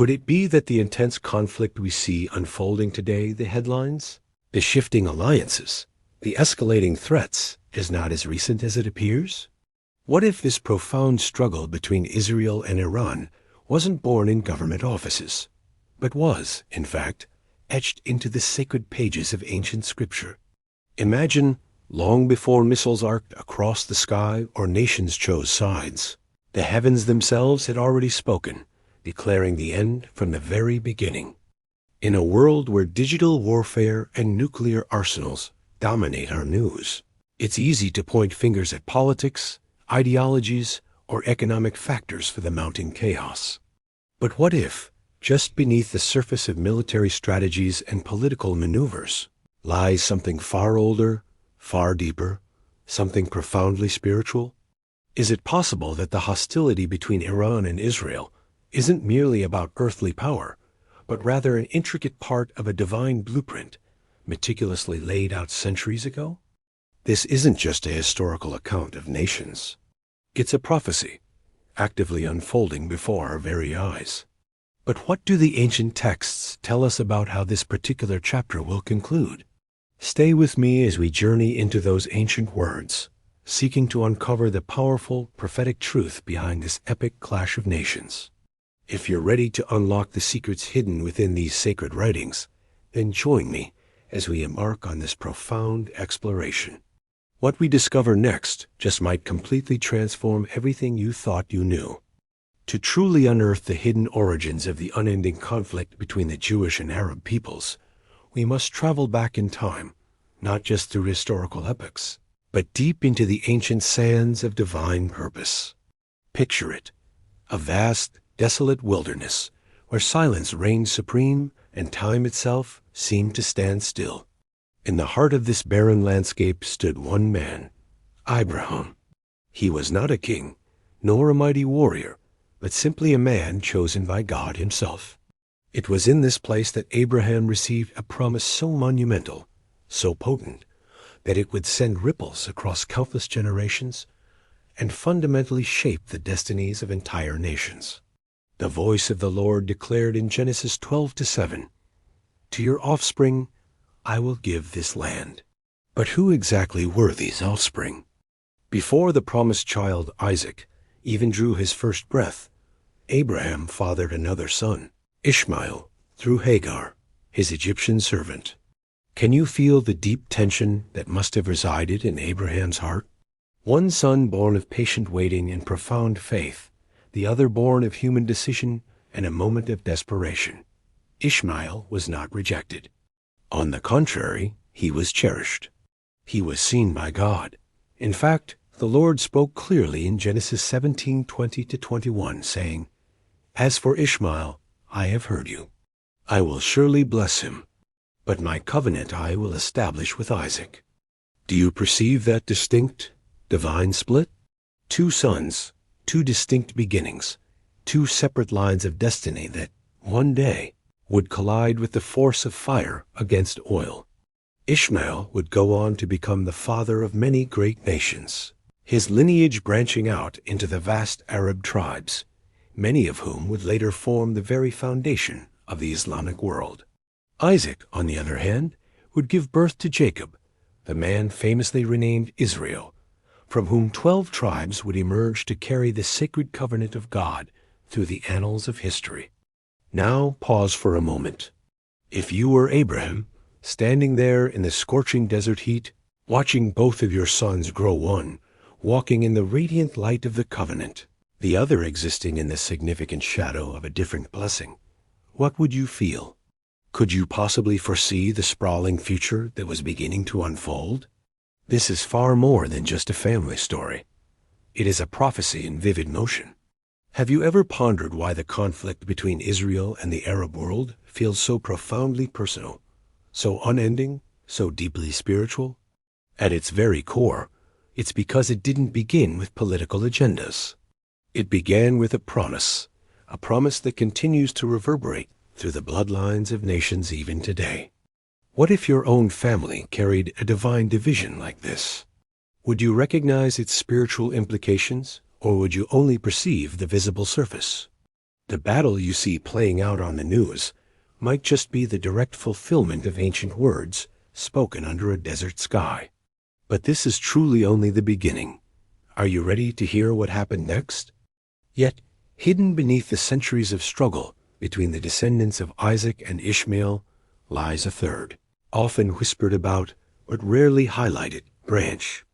Could it be that the intense conflict we see unfolding today, the headlines, the shifting alliances, the escalating threats, is not as recent as it appears? What if this profound struggle between Israel and Iran wasn't born in government offices, but was, in fact, etched into the sacred pages of ancient scripture? Imagine, long before missiles arced across the sky or nations chose sides, the heavens themselves had already spoken, declaring the end from the very beginning. In a world where digital warfare and nuclear arsenals dominate our news, it's easy to point fingers at politics, ideologies, or economic factors for the mounting chaos. But what if, just beneath the surface of military strategies and political maneuvers, lies something far older, far deeper, something profoundly spiritual? Is it possible that the hostility between Iran and Israel isn't merely about earthly power, but rather an intricate part of a divine blueprint, meticulously laid out centuries ago? This isn't just a historical account of nations. It's a prophecy, actively unfolding before our very eyes. But what do the ancient texts tell us about how this particular chapter will conclude? Stay with me as we journey into those ancient words, seeking to uncover the powerful prophetic truth behind this epic clash of nations. If you're ready to unlock the secrets hidden within these sacred writings, then join me as we embark on this profound exploration. What we discover next just might completely transform everything you thought you knew. To truly unearth the hidden origins of the unending conflict between the Jewish and Arab peoples, we must travel back in time, not just through historical epochs, but deep into the ancient sands of divine purpose. Picture it, a vast, desolate wilderness where silence reigned supreme and time itself seemed to stand still. In the heart of this barren landscape stood one man, Abraham. He was not a king, nor a mighty warrior, but simply a man chosen by God himself. It was in this place that Abraham received a promise so monumental, so potent, that it would send ripples across countless generations and fundamentally shape the destinies of entire nations. The voice of the Lord declared in Genesis 12:7, "To your offspring I will give this land." But who exactly were these offspring? Before the promised child Isaac even drew his first breath, Abraham fathered another son, Ishmael, through Hagar, his Egyptian servant. Can you feel the deep tension that must have resided in Abraham's heart? One son born of patient waiting and profound faith, the other born of human decision and a moment of desperation. Ishmael was not rejected. On the contrary, he was cherished. He was seen by God. In fact, the Lord spoke clearly in Genesis 17:20-21, saying, "As for Ishmael, I have heard you. I will surely bless him, but my covenant I will establish with Isaac." Do you perceive that distinct, divine split? Two sons, two distinct beginnings, two separate lines of destiny that, one day, would collide with the force of fire against oil. Ishmael would go on to become the father of many great nations, his lineage branching out into the vast Arab tribes, many of whom would later form the very foundation of the Islamic world. Isaac, on the other hand, would give birth to Jacob, the man famously renamed Israel, from whom 12 tribes would emerge to carry the sacred covenant of God through the annals of history. Now pause for a moment. If you were Abraham, standing there in the scorching desert heat, watching both of your sons grow one, walking in the radiant light of the covenant, the other existing in the significant shadow of a different blessing, what would you feel? Could you possibly foresee the sprawling future that was beginning to unfold? This is far more than just a family story. It is a prophecy in vivid motion. Have you ever pondered why the conflict between Israel and the Arab world feels so profoundly personal, so unending, so deeply spiritual? At its very core, it's because it didn't begin with political agendas. It began with a promise that continues to reverberate through the bloodlines of nations even today. What if your own family carried a divine division like this? Would you recognize its spiritual implications, or would you only perceive the visible surface? The battle you see playing out on the news might just be the direct fulfillment of ancient words spoken under a desert sky. But this is truly only the beginning. Are you ready to hear what happened next? Yet, hidden beneath the centuries of struggle between the descendants of Isaac and Ishmael lies a third, often whispered about but rarely highlighted, branch.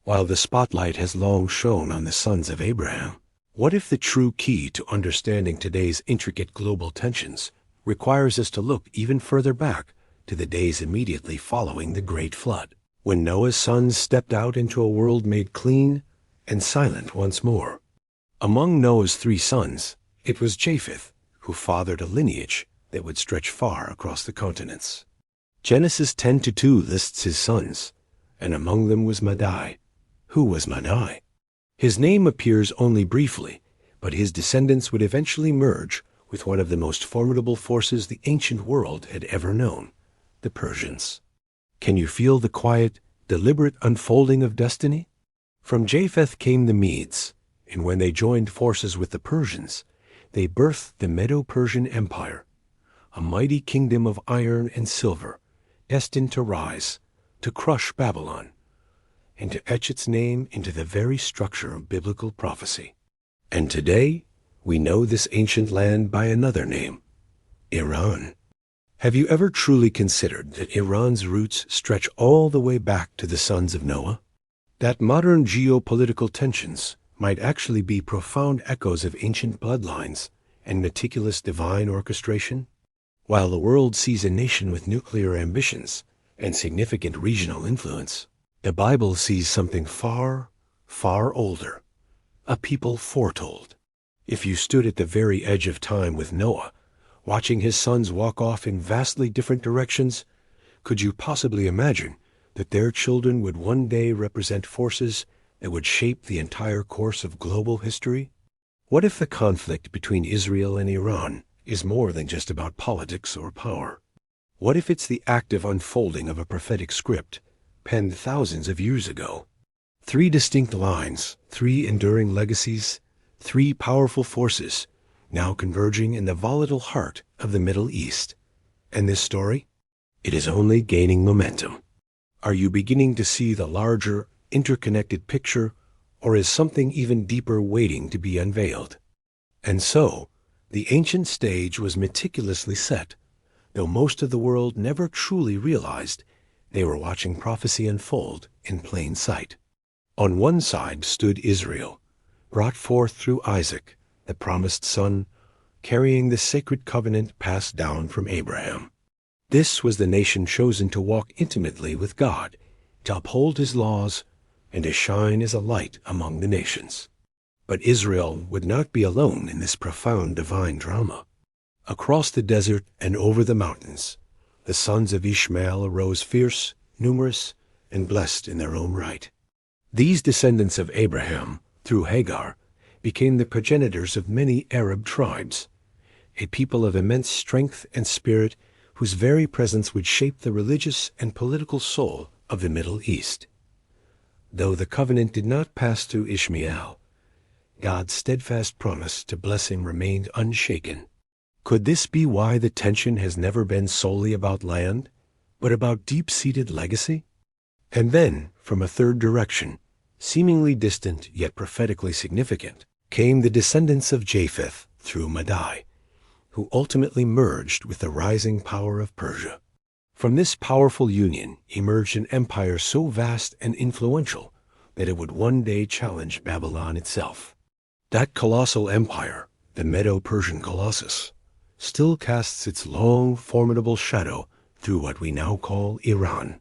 While the spotlight has long shone on the sons of Abraham, what if the true key to understanding today's intricate global tensions requires us to look even further back to the days immediately following the Great Flood, when Noah's sons stepped out into a world made clean and silent once more? Among Noah's 3 sons, it was Japheth who fathered a lineage that would stretch far across the continents. Genesis 10:2 lists his sons, and among them was Madai. Who was Madai? His name appears only briefly, but his descendants would eventually merge with one of the most formidable forces the ancient world had ever known, the Persians. Can you feel the quiet, deliberate unfolding of destiny? From Japheth came the Medes, and when they joined forces with the Persians, they birthed the Medo-Persian Empire, a mighty kingdom of iron and silver, destined to rise, to crush Babylon, and to etch its name into the very structure of biblical prophecy. And today, we know this ancient land by another name, Iran. Have you ever truly considered that Iran's roots stretch all the way back to the sons of Noah? That modern geopolitical tensions might actually be profound echoes of ancient bloodlines and meticulous divine orchestration? While the world sees a nation with nuclear ambitions and significant regional influence, the Bible sees something far, far older, a people foretold. If you stood at the very edge of time with Noah, watching his sons walk off in vastly different directions, could you possibly imagine that their children would one day represent forces that would shape the entire course of global history? What if the conflict between Israel and Iran is more than just about politics or power? What if it's the active unfolding of a prophetic script penned thousands of years ago? 3 distinct lines, 3 enduring legacies, 3 powerful forces, now converging in the volatile heart of the Middle East. And this story? It is only gaining momentum. Are you beginning to see the larger, interconnected picture, or is something even deeper waiting to be unveiled? And so, the ancient stage was meticulously set, though most of the world never truly realized they were watching prophecy unfold in plain sight. On one side stood Israel, brought forth through Isaac, the promised son, carrying the sacred covenant passed down from Abraham. This was the nation chosen to walk intimately with God, to uphold his laws, and to shine as a light among the nations. But Israel would not be alone in this profound divine drama. Across the desert and over the mountains, the sons of Ishmael arose fierce, numerous, and blessed in their own right. These descendants of Abraham, through Hagar, became the progenitors of many Arab tribes, a people of immense strength and spirit whose very presence would shape the religious and political soul of the Middle East. Though the covenant did not pass through Ishmael, God's steadfast promise to bless him remained unshaken. Could this be why the tension has never been solely about land, but about deep-seated legacy? And then, from a third direction, seemingly distant yet prophetically significant, came the descendants of Japheth through Madai, who ultimately merged with the rising power of Persia. From this powerful union emerged an empire so vast and influential that it would one day challenge Babylon itself. That colossal empire, the Medo-Persian Colossus, still casts its long, formidable shadow through what we now call Iran.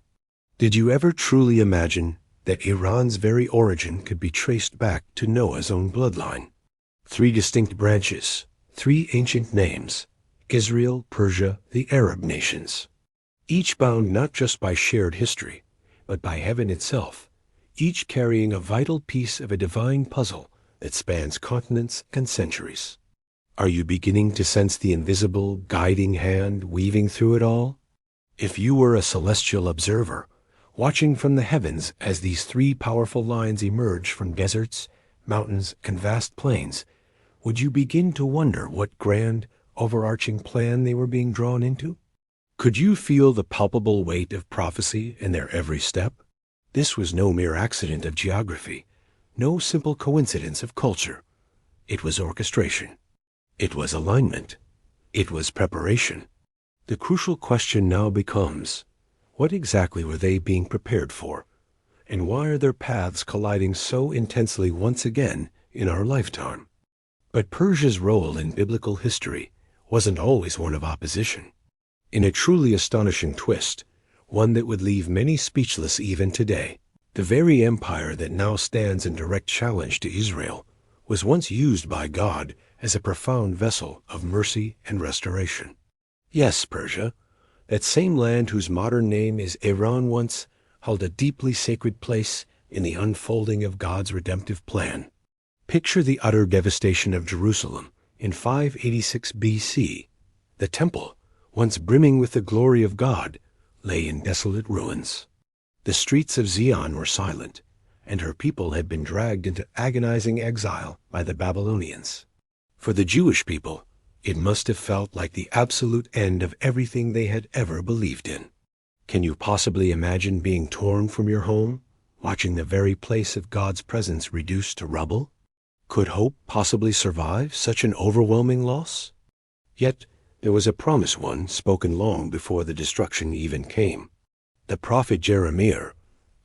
Did you ever truly imagine that Iran's very origin could be traced back to Noah's own bloodline? 3 distinct branches, 3 ancient names: Israel, Persia, the Arab nations. Each bound not just by shared history, but by heaven itself, each carrying a vital piece of a divine puzzle that spans continents and centuries. Are you beginning to sense the invisible, guiding hand weaving through it all? If you were a celestial observer, watching from the heavens as these 3 powerful lines emerge from deserts, mountains, and vast plains, would you begin to wonder what grand, overarching plan they were being drawn into? Could you feel the palpable weight of prophecy in their every step? This was no mere accident of geography, no simple coincidence of culture. It was orchestration. It was alignment. It was preparation. The crucial question now becomes, what exactly were they being prepared for? And why are their paths colliding so intensely once again in our lifetime? But Persia's role in biblical history wasn't always one of opposition. In a truly astonishing twist, one that would leave many speechless even today, the very empire that now stands in direct challenge to Israel was once used by God as a profound vessel of mercy and restoration. Yes, Persia, that same land whose modern name is Iran, once held a deeply sacred place in the unfolding of God's redemptive plan. Picture the utter devastation of Jerusalem in 586 BC. The temple, once brimming with the glory of God, lay in desolate ruins. The streets of Zion were silent, and her people had been dragged into agonizing exile by the Babylonians. For the Jewish people, it must have felt like the absolute end of everything they had ever believed in. Can you possibly imagine being torn from your home, watching the very place of God's presence reduced to rubble? Could hope possibly survive such an overwhelming loss? Yet there was a promise one spoken long before the destruction even came. The prophet Jeremiah,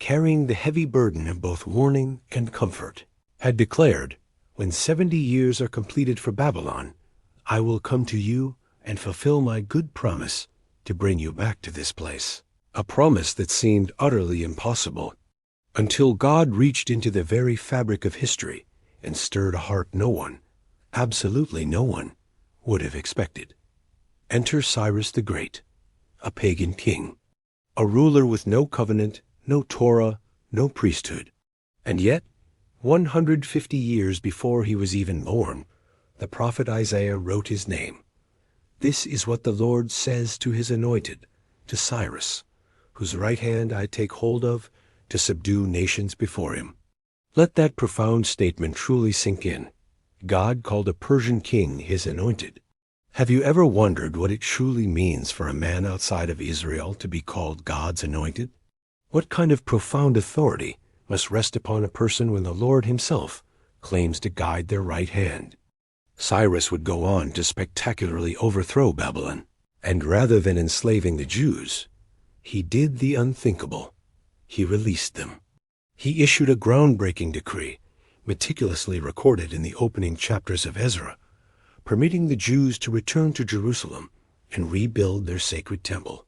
carrying the heavy burden of both warning and comfort, had declared, "When 70 years are completed for Babylon, I will come to you and fulfill my good promise to bring you back to this place." A promise that seemed utterly impossible, until God reached into the very fabric of history and stirred a heart no one, absolutely no one, would have expected. Enter Cyrus the Great, a pagan king, a ruler with no covenant, no Torah, no priesthood. And yet, 150 years before he was even born, the prophet Isaiah wrote his name. "This is what the Lord says to his anointed, to Cyrus, whose right hand I take hold of to subdue nations before him." Let that profound statement truly sink in. God called a Persian king his anointed. Have you ever wondered what it truly means for a man outside of Israel to be called God's anointed? What kind of profound authority must rest upon a person when the Lord himself claims to guide their right hand? Cyrus would go on to spectacularly overthrow Babylon, and rather than enslaving the Jews, he did the unthinkable. He released them. He issued a groundbreaking decree, meticulously recorded in the opening chapters of Ezra, permitting the Jews to return to Jerusalem and rebuild their sacred temple.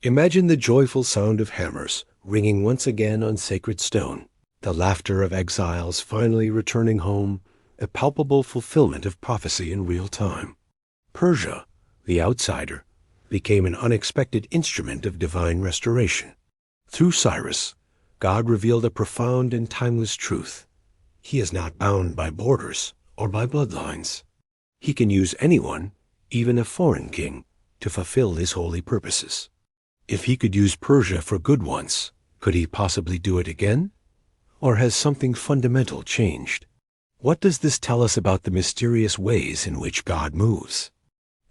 Imagine the joyful sound of hammers ringing once again on sacred stone, the laughter of exiles finally returning home, a palpable fulfillment of prophecy in real time. Persia, the outsider, became an unexpected instrument of divine restoration. Through Cyrus, God revealed a profound and timeless truth. He is not bound by borders or by bloodlines. He can use anyone, even a foreign king, to fulfill his holy purposes. If he could use Persia for good once, could he possibly do it again? Or has something fundamental changed? What does this tell us about the mysterious ways in which God moves?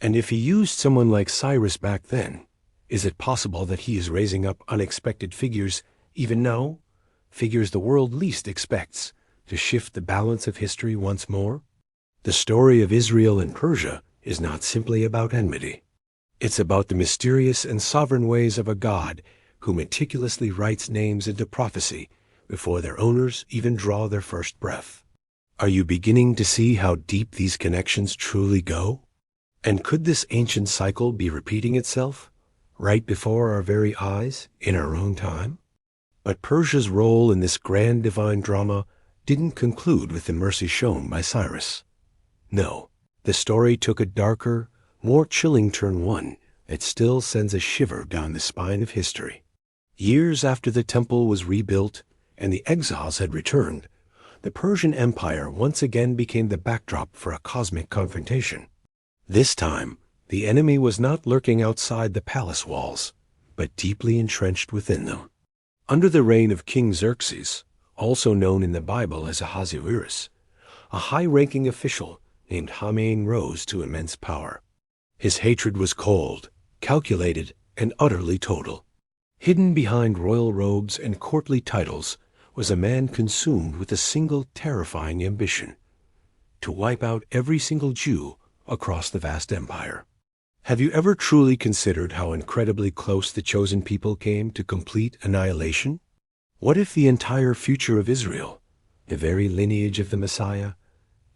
And if he used someone like Cyrus back then, is it possible that he is raising up unexpected figures even now? Figures the world least expects, to shift the balance of history once more? The story of Israel and Persia is not simply about enmity. It's about the mysterious and sovereign ways of a God who meticulously writes names into prophecy before their owners even draw their first breath. Are you beginning to see how deep these connections truly go? And could this ancient cycle be repeating itself, right before our very eyes, in our own time? But Persia's role in this grand divine drama didn't conclude with the mercy shown by Cyrus. No, the story took a darker, more chilling turn, one that still sends a shiver down the spine of history. Years after the temple was rebuilt and the exiles had returned, the Persian Empire once again became the backdrop for a cosmic confrontation. This time, the enemy was not lurking outside the palace walls, but deeply entrenched within them. Under the reign of King Xerxes, also known in the Bible as Ahasuerus, a high-ranking official named Haman rose to immense power. His hatred was cold, calculated, and utterly total. Hidden behind royal robes and courtly titles was a man consumed with a single terrifying ambition: to wipe out every single Jew across the vast empire. Have you ever truly considered how incredibly close the chosen people came to complete annihilation? What if the entire future of Israel, the very lineage of the Messiah,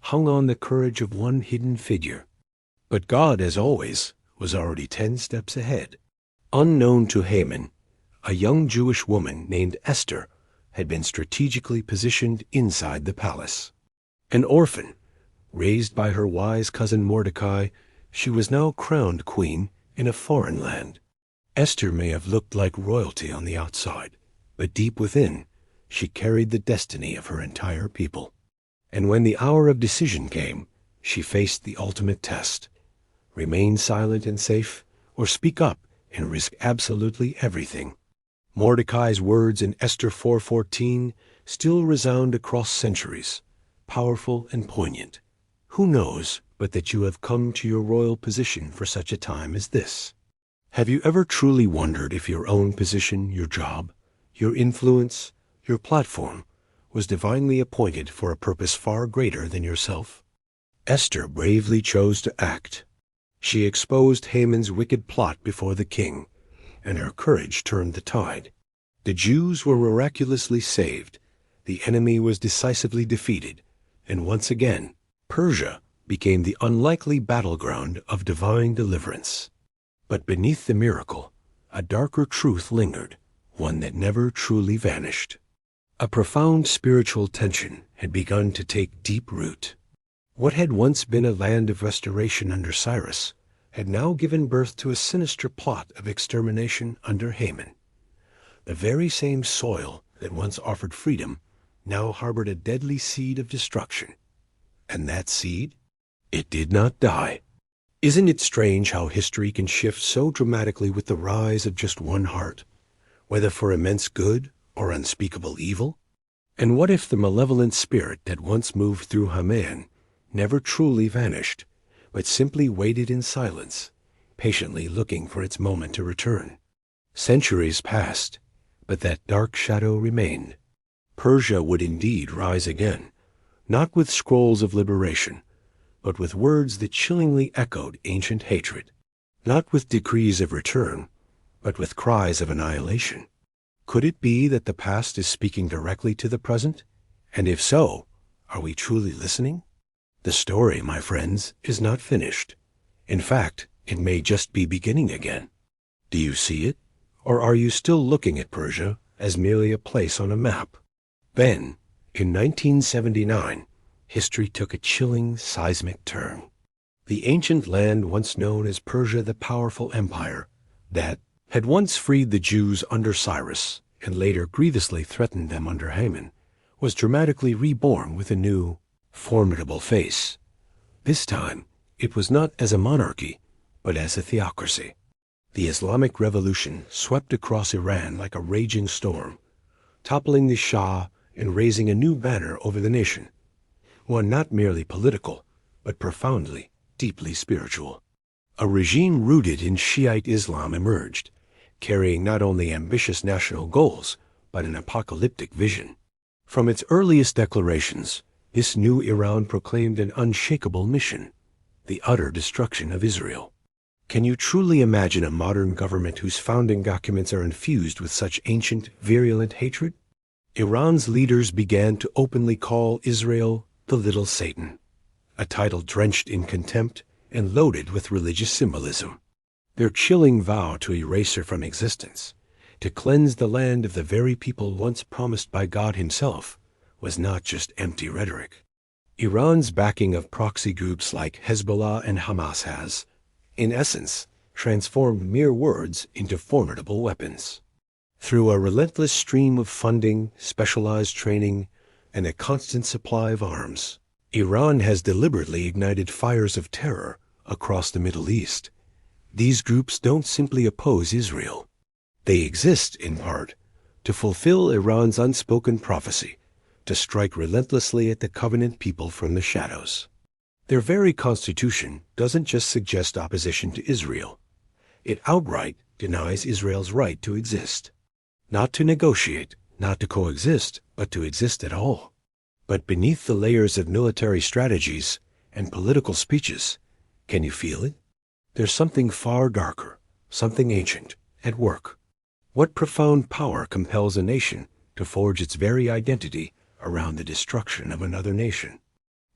hung on the courage of one hidden figure? But God, as always, was already 10 steps ahead. Unknown to Haman, a young Jewish woman named Esther had been strategically positioned inside the palace. An orphan, raised by her wise cousin Mordecai, she was now crowned queen in a foreign land. Esther may have looked like royalty on the outside, but deep within, she carried the destiny of her entire people. And when the hour of decision came, she faced the ultimate test: remain silent and safe, or speak up and risk absolutely everything. Mordecai's words in Esther 4:14 still resound across centuries, powerful and poignant. Who knows but that you have come to your royal position for such a time as this? Have you ever truly wondered if your own position, your job, your influence, your platform was divinely appointed for a purpose far greater than yourself? Esther bravely chose to act. She exposed Haman's wicked plot before the king, and her courage turned the tide. The Jews were miraculously saved, the enemy was decisively defeated, and once again, Persia became the unlikely battleground of divine deliverance. But beneath the miracle, a darker truth lingered, one that never truly vanished. A profound spiritual tension had begun to take deep root. What had once been a land of restoration under Cyrus had now given birth to a sinister plot of extermination under Haman. The very same soil that once offered freedom now harbored a deadly seed of destruction. And that seed? It did not die. Isn't it strange how history can shift so dramatically with the rise of just one heart, whether for immense good or unspeakable evil? And what if the malevolent spirit that once moved through Haman never truly vanished, but simply waited in silence, patiently looking for its moment to return? Centuries passed, but that dark shadow remained. Persia would indeed rise again, not with scrolls of liberation, but with words that chillingly echoed ancient hatred, not with decrees of return, but with cries of annihilation. Could it be that the past is speaking directly to the present? And if so, are we truly listening? The story, my friends, is not finished. In fact, it may just be beginning again. Do you see it? Or are you still looking at Persia as merely a place on a map? Then, in 1979, history took a chilling, seismic turn. The ancient land once known as Persia, the powerful empire that had once freed the Jews under Cyrus and later grievously threatened them under Haman, was dramatically reborn with a new, formidable face. This time, it was not as a monarchy, but as a theocracy. The Islamic Revolution swept across Iran like a raging storm, toppling the Shah and raising a new banner over the nation, one not merely political, but profoundly, deeply spiritual. A regime rooted in Shiite Islam emerged, carrying not only ambitious national goals, but an apocalyptic vision. From its earliest declarations, this new Iran proclaimed an unshakable mission: the utter destruction of Israel. Can you truly imagine a modern government whose founding documents are infused with such ancient, virulent hatred? Iran's leaders began to openly call Israel the Little Satan, a title drenched in contempt and loaded with religious symbolism. Their chilling vow to erase her from existence, to cleanse the land of the very people once promised by God himself, was not just empty rhetoric. Iran's backing of proxy groups like Hezbollah and Hamas has, in essence, transformed mere words into formidable weapons. Through a relentless stream of funding, specialized training, and a constant supply of arms, Iran has deliberately ignited fires of terror across the Middle East. These groups don't simply oppose Israel. They exist, in part, to fulfill Iran's unspoken prophecy, to strike relentlessly at the covenant people from the shadows. Their very constitution doesn't just suggest opposition to Israel. It outright denies Israel's right to exist. Not to negotiate, not to coexist, but to exist at all. But beneath the layers of military strategies and political speeches, can you feel it? There's something far darker, something ancient, at work. What profound power compels a nation to forge its very identity around the destruction of another nation?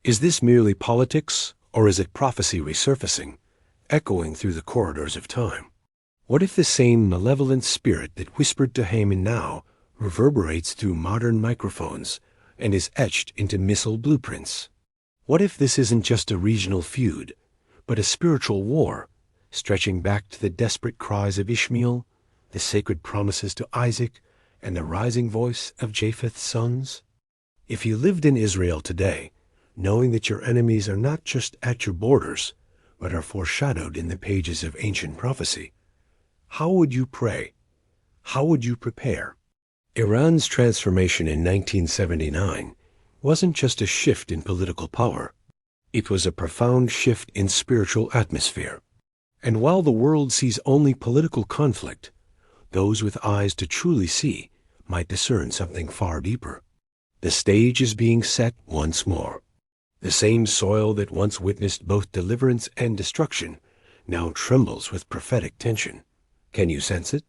Is this merely politics, or is it prophecy resurfacing, echoing through the corridors of time? What if the same malevolent spirit that whispered to Haman now reverberates through modern microphones and is etched into missile blueprints? What if this isn't just a regional feud, but a spiritual war, stretching back to the desperate cries of Ishmael, the sacred promises to Isaac, and the rising voice of Japheth's sons? If you lived in Israel today, knowing that your enemies are not just at your borders, but are foreshadowed in the pages of ancient prophecy, how would you pray? How would you prepare? Iran's transformation in 1979 wasn't just a shift in political power. It was a profound shift in spiritual atmosphere. And while the world sees only political conflict, those with eyes to truly see might discern something far deeper. The stage is being set once more. The same soil that once witnessed both deliverance and destruction now trembles with prophetic tension. Can you sense it?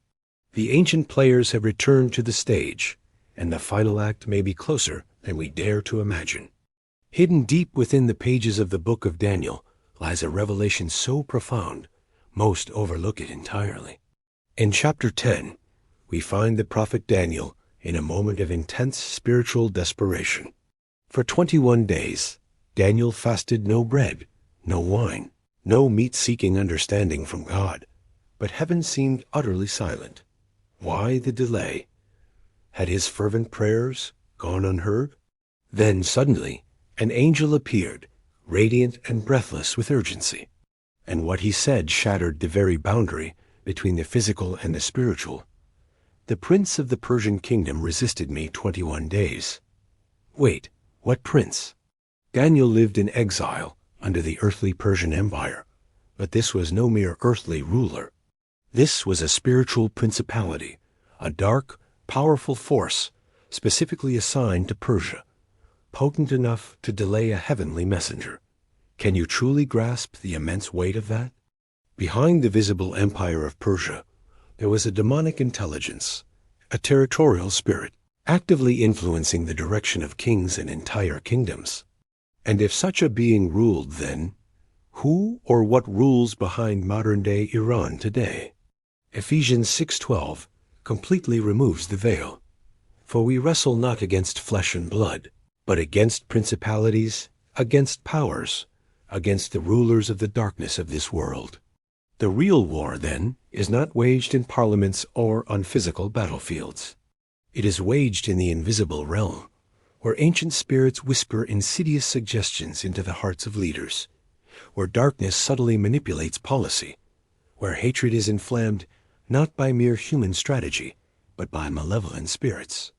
The ancient players have returned to the stage, and the final act may be closer than we dare to imagine. Hidden deep within the pages of the book of Daniel lies a revelation so profound, most overlook it entirely. In chapter 10, we find the prophet Daniel in a moment of intense spiritual desperation. For 21 days, Daniel fasted no bread, no wine, no meat-seeking understanding from God, but heaven seemed utterly silent. Why the delay? Had his fervent prayers gone unheard? Then suddenly, an angel appeared, radiant and breathless with urgency. And what he said shattered the very boundary between the physical and the spiritual. The prince of the Persian kingdom resisted me 21 days. Wait, what prince? Daniel lived in exile under the earthly Persian Empire, but this was no mere earthly ruler. This was a spiritual principality, a dark, powerful force specifically assigned to Persia, potent enough to delay a heavenly messenger. Can you truly grasp the immense weight of that? Behind the visible empire of Persia, there was a demonic intelligence, a territorial spirit, actively influencing the direction of kings and entire kingdoms. And if such a being ruled then, who or what rules behind modern-day Iran today? Ephesians 6:12 completely removes the veil. For we wrestle not against flesh and blood, but against principalities, against powers, against the rulers of the darkness of this world. The real war, then, is not waged in parliaments or on physical battlefields. It is waged in the invisible realm, where ancient spirits whisper insidious suggestions into the hearts of leaders, where darkness subtly manipulates policy, where hatred is inflamed not by mere human strategy, but by malevolent spirits.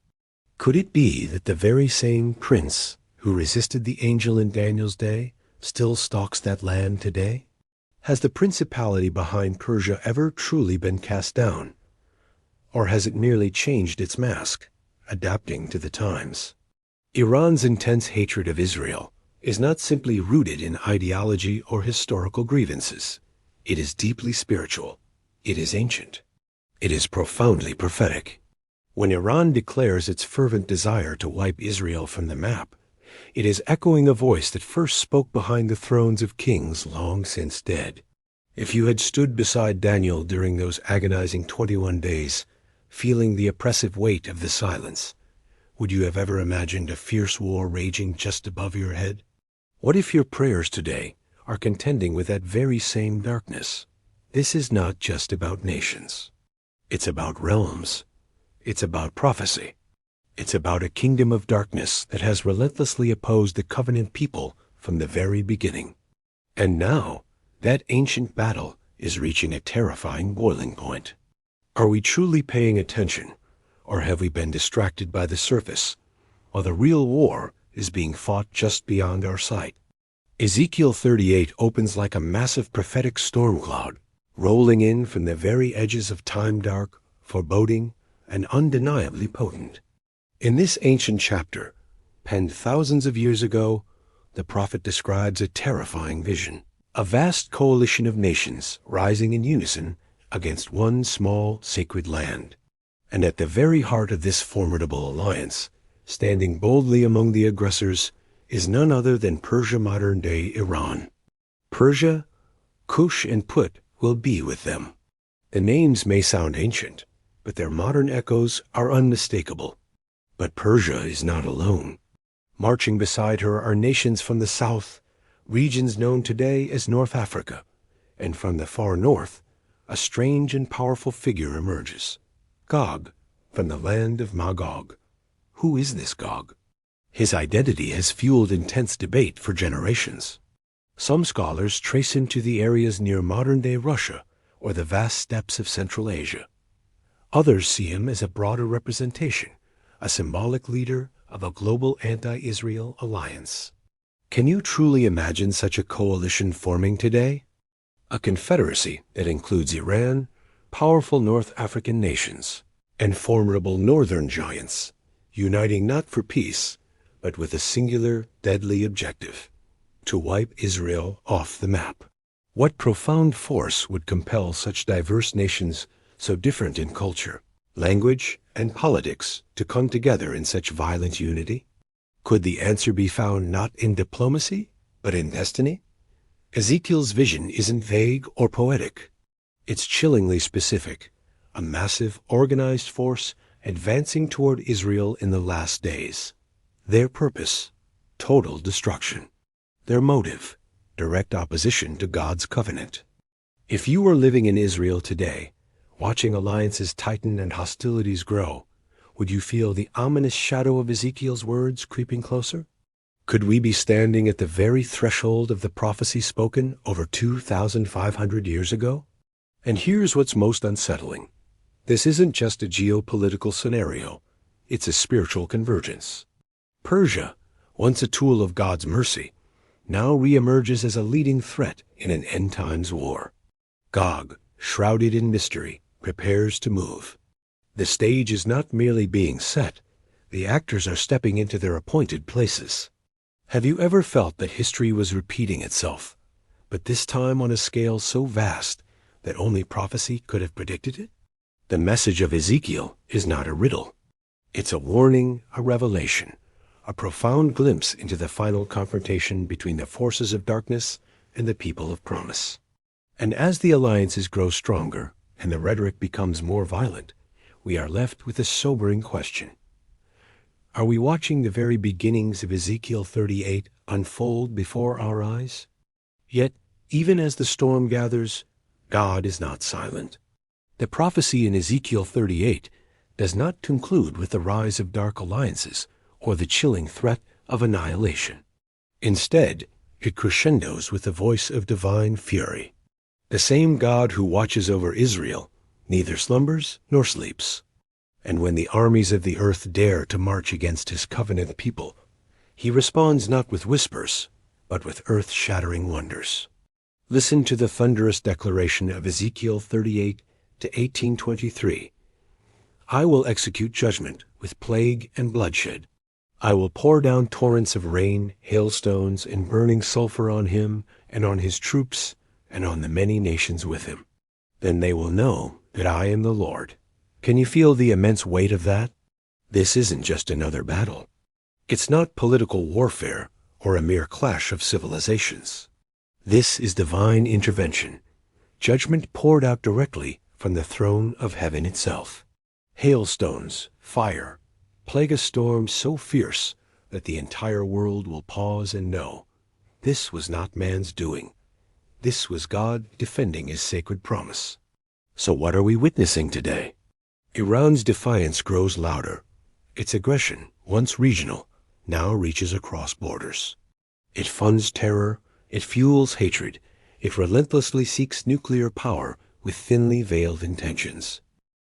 Could it be that the very same prince who resisted the angel in Daniel's day still stalks that land today? Has the principality behind Persia ever truly been cast down? Or has it merely changed its mask, adapting to the times? Iran's intense hatred of Israel is not simply rooted in ideology or historical grievances. It is deeply spiritual. It is ancient. It is profoundly prophetic. When Iran declares its fervent desire to wipe Israel from the map, it is echoing a voice that first spoke behind the thrones of kings long since dead. If you had stood beside Daniel during those agonizing 21 days, feeling the oppressive weight of the silence, would you have ever imagined a fierce war raging just above your head? What if your prayers today are contending with that very same darkness? This is not just about nations. It's about realms. It's about prophecy. It's about a kingdom of darkness that has relentlessly opposed the covenant people from the very beginning. And now, that ancient battle is reaching a terrifying boiling point. Are we truly paying attention, or have we been distracted by the surface, while the real war is being fought just beyond our sight? Ezekiel 38 opens like a massive prophetic storm cloud, rolling in from the very edges of time, dark, foreboding, and undeniably potent. In this ancient chapter, penned thousands of years ago, the prophet describes a terrifying vision. A vast coalition of nations rising in unison against one small sacred land. And at the very heart of this formidable alliance, standing boldly among the aggressors, is none other than Persia, modern-day Iran. Persia, Cush, and Put will be with them. The names may sound ancient, but their modern echoes are unmistakable. But Persia is not alone. Marching beside her are nations from the south, regions known today as North Africa, and from the far north, a strange and powerful figure emerges. Gog, from the land of Magog. Who is this Gog? His identity has fueled intense debate for generations. Some scholars trace him to the areas near modern-day Russia or the vast steppes of Central Asia. Others see him as a broader representation, a symbolic leader of a global anti-Israel alliance. Can you truly imagine such a coalition forming today? A confederacy that includes Iran, powerful North African nations, and formidable northern giants, uniting not for peace, but with a singular, deadly objective: to wipe Israel off the map. What profound force would compel such diverse nations, so different in culture, language, and politics, to come together in such violent unity? Could the answer be found not in diplomacy, but in destiny? Ezekiel's vision isn't vague or poetic. It's chillingly specific, a massive, organized force advancing toward Israel in the last days. Their purpose: total destruction. Their motive: direct opposition to God's covenant. If you were living in Israel today, watching alliances tighten and hostilities grow, would you feel the ominous shadow of Ezekiel's words creeping closer? Could we be standing at the very threshold of the prophecy spoken over 2,500 years ago? And here's what's most unsettling. This isn't just a geopolitical scenario. It's a spiritual convergence. Persia, once a tool of God's mercy, now reemerges as a leading threat in an end-times war. Gog, shrouded in mystery, prepares to move. The stage is not merely being set, the actors are stepping into their appointed places. Have you ever felt that history was repeating itself, but this time on a scale so vast that only prophecy could have predicted it? The message of Ezekiel is not a riddle. It's a warning, a revelation, a profound glimpse into the final confrontation between the forces of darkness and the people of promise. And as the alliances grow stronger and the rhetoric becomes more violent, we are left with a sobering question. Are we watching the very beginnings of Ezekiel 38 unfold before our eyes? Yet, even as the storm gathers, God is not silent. The prophecy in Ezekiel 38 does not conclude with the rise of dark alliances or the chilling threat of annihilation. Instead, it crescendos with the voice of divine fury. The same God who watches over Israel neither slumbers nor sleeps. And when the armies of the earth dare to march against his covenant people, he responds not with whispers, but with earth-shattering wonders. Listen to the thunderous declaration of Ezekiel 38 to 18:23. I will execute judgment with plague and bloodshed. I will pour down torrents of rain, hailstones, and burning sulfur on him and on his troops and on the many nations with him. Then they will know that I am the Lord. Can you feel the immense weight of that? This isn't just another battle. It's not political warfare or a mere clash of civilizations. This is divine intervention, judgment poured out directly from the throne of heaven itself. Hailstones, fire, plague a storm so fierce that the entire world will pause and know this was not man's doing. This was God defending his sacred promise. So what are we witnessing today? Iran's defiance grows louder. Its aggression, once regional, now reaches across borders. It funds terror, it fuels hatred, it relentlessly seeks nuclear power with thinly veiled intentions.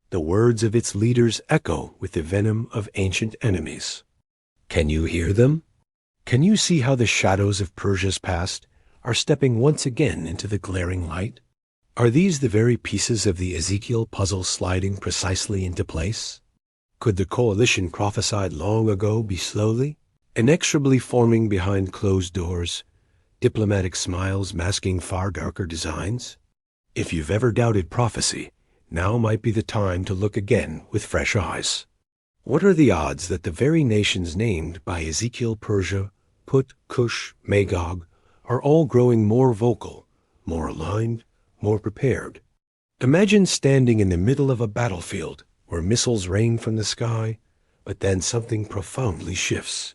The words of its leaders echo with the venom of ancient enemies. Can you hear them? Can you see how the shadows of Persia's past are stepping once again into the glaring light? Are these the very pieces of the Ezekiel puzzle sliding precisely into place? Could the coalition prophesied long ago be slowly, inexorably forming behind closed doors, diplomatic smiles masking far darker designs? If you've ever doubted prophecy, now might be the time to look again with fresh eyes. What are the odds that the very nations named by Ezekiel, Persia, Put, Cush, Magog, are all growing more vocal, more aligned, more prepared? Imagine standing in the middle of a battlefield where missiles rain from the sky, but then something profoundly shifts.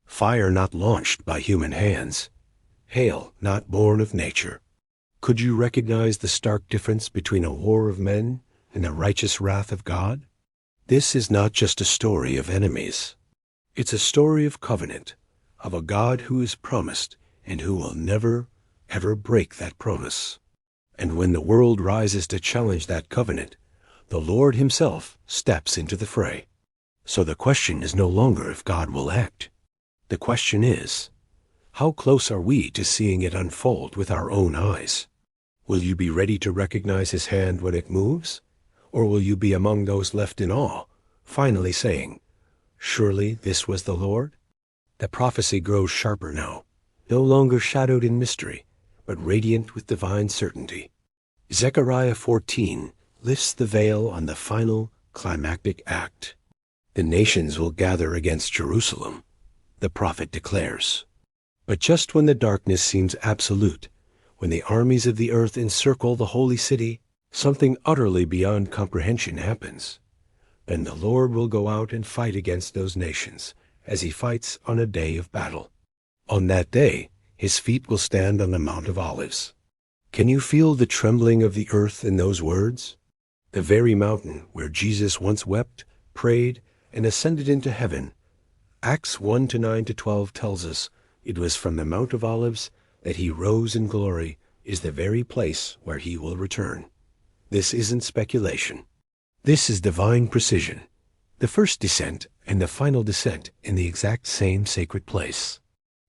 Fire not launched by human hands, hail not born of nature. Could you recognize the stark difference between a war of men and the righteous wrath of God? This is not just a story of enemies. It's a story of covenant, of a God who is promised and who will never, ever break that promise. And when the world rises to challenge that covenant, the Lord himself steps into the fray. So the question is no longer if God will act. The question is, how close are we to seeing it unfold with our own eyes? Will you be ready to recognize his hand when it moves? Or will you be among those left in awe, finally saying, "Surely this was the Lord"? The prophecy grows sharper now, no longer shadowed in mystery, but radiant with divine certainty. Zechariah 14 lifts the veil on the final, climactic act. The nations will gather against Jerusalem, the prophet declares. But just when the darkness seems absolute, when the armies of the earth encircle the holy city, something utterly beyond comprehension happens. Then the Lord will go out and fight against those nations, as he fights on a day of battle. On that day, his feet will stand on the Mount of Olives. Can you feel the trembling of the earth in those words? The very mountain where Jesus once wept, prayed, and ascended into heaven. Acts 1:9-12 tells us it was from the Mount of Olives that he rose in glory, is the very place where he will return. This isn't speculation. This is divine precision. The first descent and the final descent in the exact same sacred place.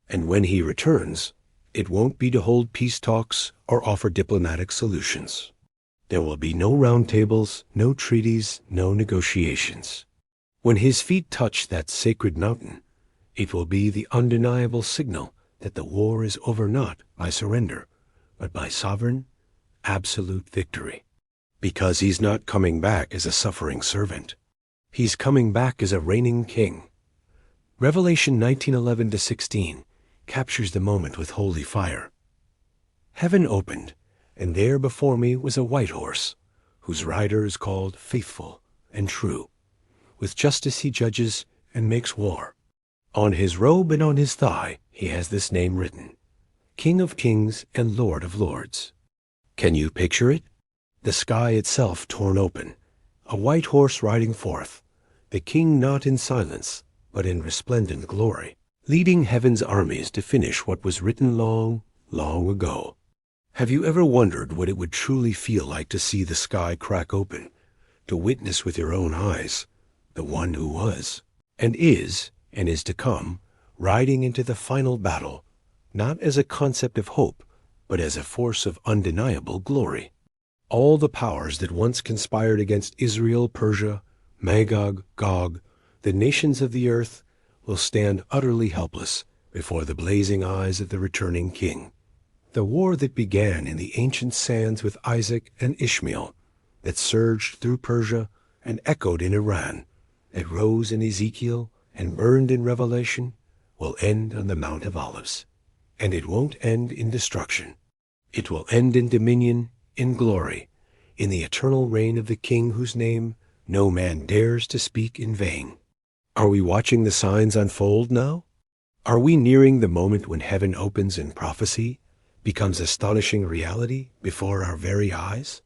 And when he returns, it won't be to hold peace talks or offer diplomatic solutions. There will be no round tables, no treaties, no negotiations. When his feet touch that sacred mountain, it will be the undeniable signal that the war is over not by surrender, but by sovereign, absolute victory. Because he's not coming back as a suffering servant. He's coming back as a reigning king. Revelation 19:11-16 captures the moment with holy fire. Heaven opened, and there before me was a white horse, whose rider is called Faithful and True. With justice he judges and makes war. On his robe and on his thigh he has this name written, King of Kings and Lord of Lords. Can you picture it? The sky itself torn open, a white horse riding forth, the king not in silence, but in resplendent glory, leading heaven's armies to finish what was written long, long ago. Have you ever wondered what it would truly feel like to see the sky crack open, to witness with your own eyes the one who was, and is to come, riding into the final battle, not as a concept of hope, but as a force of undeniable glory? All the powers that once conspired against Israel, Persia, Magog, Gog, the nations of the earth, will stand utterly helpless before the blazing eyes of the returning king. The war that began in the ancient sands with Isaac and Ishmael, that surged through Persia and echoed in Iran, that rose in Ezekiel and burned in Revelation, will end on the Mount of Olives. And it won't end in destruction. It will end in dominion, in glory, in the eternal reign of the King whose name no man dares to speak in vain. Are we watching the signs unfold now? Are we nearing the moment when heaven opens and prophecy becomes astonishing reality before our very eyes?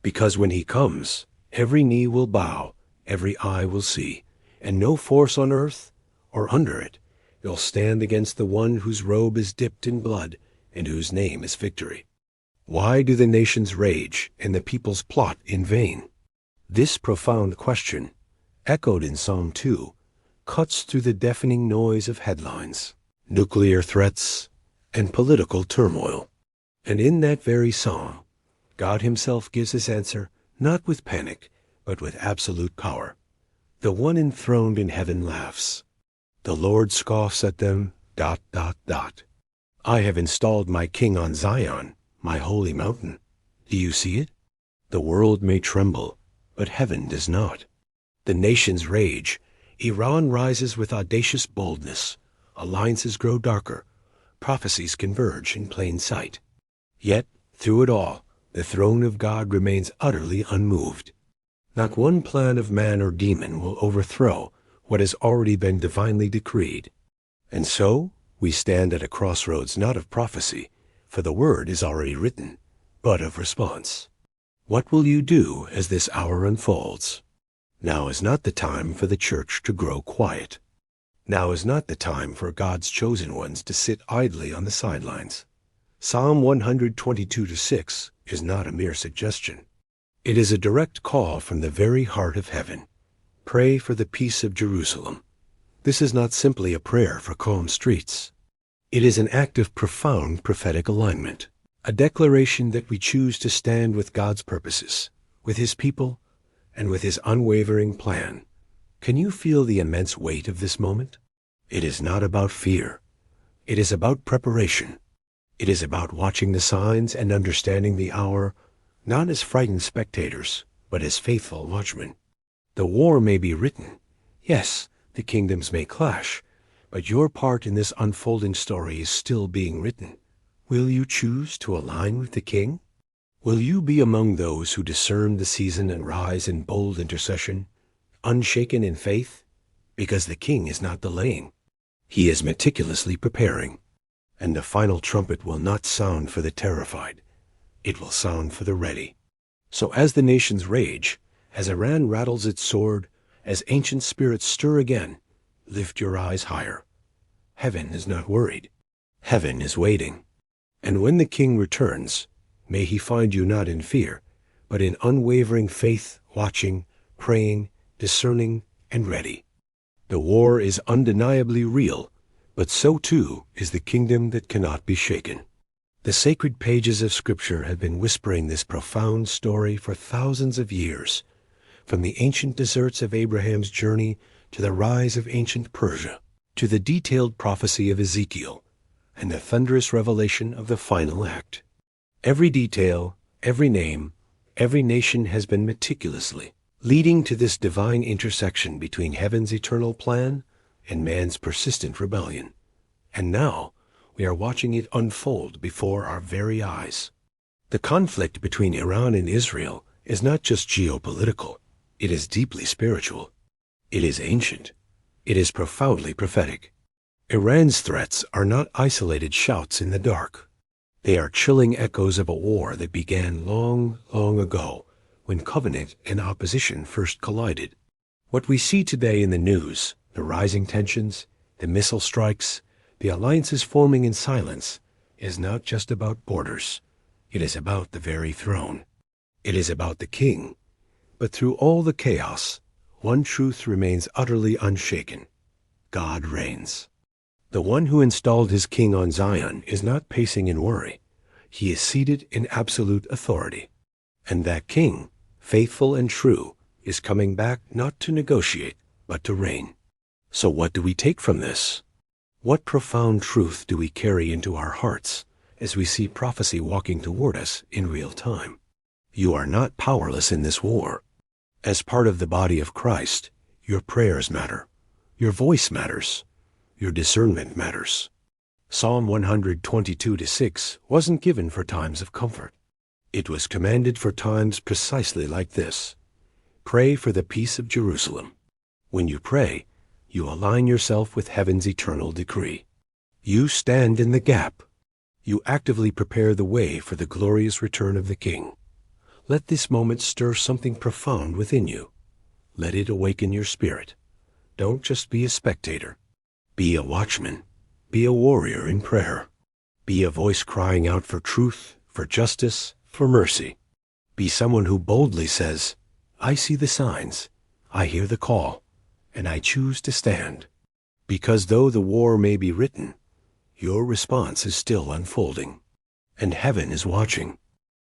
Because when he comes, every knee will bow, every eye will see, and no force on earth or under it will stand against the one whose robe is dipped in blood and whose name is victory. Why do the nations rage and the peoples plot in vain? This profound question, echoed in Psalm 2, cuts through the deafening noise of headlines. nuclear threats, and political turmoil. And in that very psalm, God himself gives his answer not with panic, but with absolute power. The one enthroned in heaven laughs. The Lord scoffs at them, ... I have installed my king on Zion, my holy mountain. Do you see it? The world may tremble, but heaven does not. The nations rage. Iran rises with audacious boldness. Alliances grow darker. Prophecies converge in plain sight. Yet, through it all, the throne of God remains utterly unmoved. Not one plan of man or demon will overthrow what has already been divinely decreed. And so, we stand at a crossroads not of prophecy, for the word is already written, but of response. What will you do as this hour unfolds? Now is not the time for the church to grow quiet. Now is not the time for God's chosen ones to sit idly on the sidelines. Psalm 122-6 is not a mere suggestion. It is a direct call from the very heart of heaven. Pray for the peace of Jerusalem. This is not simply a prayer for calm streets. It is an act of profound prophetic alignment, a declaration that we choose to stand with God's purposes, with his people, and with his unwavering plan. Can you feel the immense weight of this moment? It is not about fear. It is about preparation. It is about watching the signs and understanding the hour, not as frightened spectators, but as faithful watchmen. The war may be written. Yes, the kingdoms may clash, but your part in this unfolding story is still being written. Will you choose to align with the king? Will you be among those who discern the season and rise in bold intercession, unshaken in faith? Because the king is not delaying. He is meticulously preparing. And the final trumpet will not sound for the terrified. It will sound for the ready. So as the nations rage, as Iran rattles its sword, as ancient spirits stir again, lift your eyes higher. Heaven is not worried. Heaven is waiting. And when the king returns, may he find you not in fear, but in unwavering faith, watching, praying, discerning, and ready. The war is undeniably real, but so too is the kingdom that cannot be shaken. The sacred pages of Scripture have been whispering this profound story for thousands of years, from the ancient deserts of Abraham's journey to the rise of ancient Persia, to the detailed prophecy of Ezekiel, and the thunderous revelation of the final act. Every detail, every name, every nation has been meticulously leading to this divine intersection between heaven's eternal plan and man's persistent rebellion. And now, we are watching it unfold before our very eyes. The conflict between Iran and Israel is not just geopolitical. It is deeply spiritual. It is ancient. It is profoundly prophetic. Iran's threats are not isolated shouts in the dark. They are chilling echoes of a war that began long, long ago, when covenant and opposition first collided. What we see today in the news, the rising tensions, the missile strikes, the alliances forming in silence, is not just about borders. It is about the very throne. It is about the king. But through all the chaos, one truth remains utterly unshaken. God reigns. The one who installed his king on Zion is not pacing in worry. He is seated in absolute authority. And that king, faithful and true, is coming back not to negotiate, but to reign. So what do we take from this? What profound truth do we carry into our hearts as we see prophecy walking toward us in real time? You are not powerless in this war. As part of the body of Christ, your prayers matter. Your voice matters. Your discernment matters. Psalm 122-6 wasn't given for times of comfort. It was commanded for times precisely like this. Pray for the peace of Jerusalem. When you pray, you align yourself with heaven's eternal decree. You stand in the gap. You actively prepare the way for the glorious return of the King. Let this moment stir something profound within you. Let it awaken your spirit. Don't just be a spectator. Be a watchman. Be a warrior in prayer. Be a voice crying out for truth, for justice, for mercy. Be someone who boldly says, I see the signs, I hear the call, and I choose to stand. Because though the war may be written, Your response is still unfolding, and heaven is watching.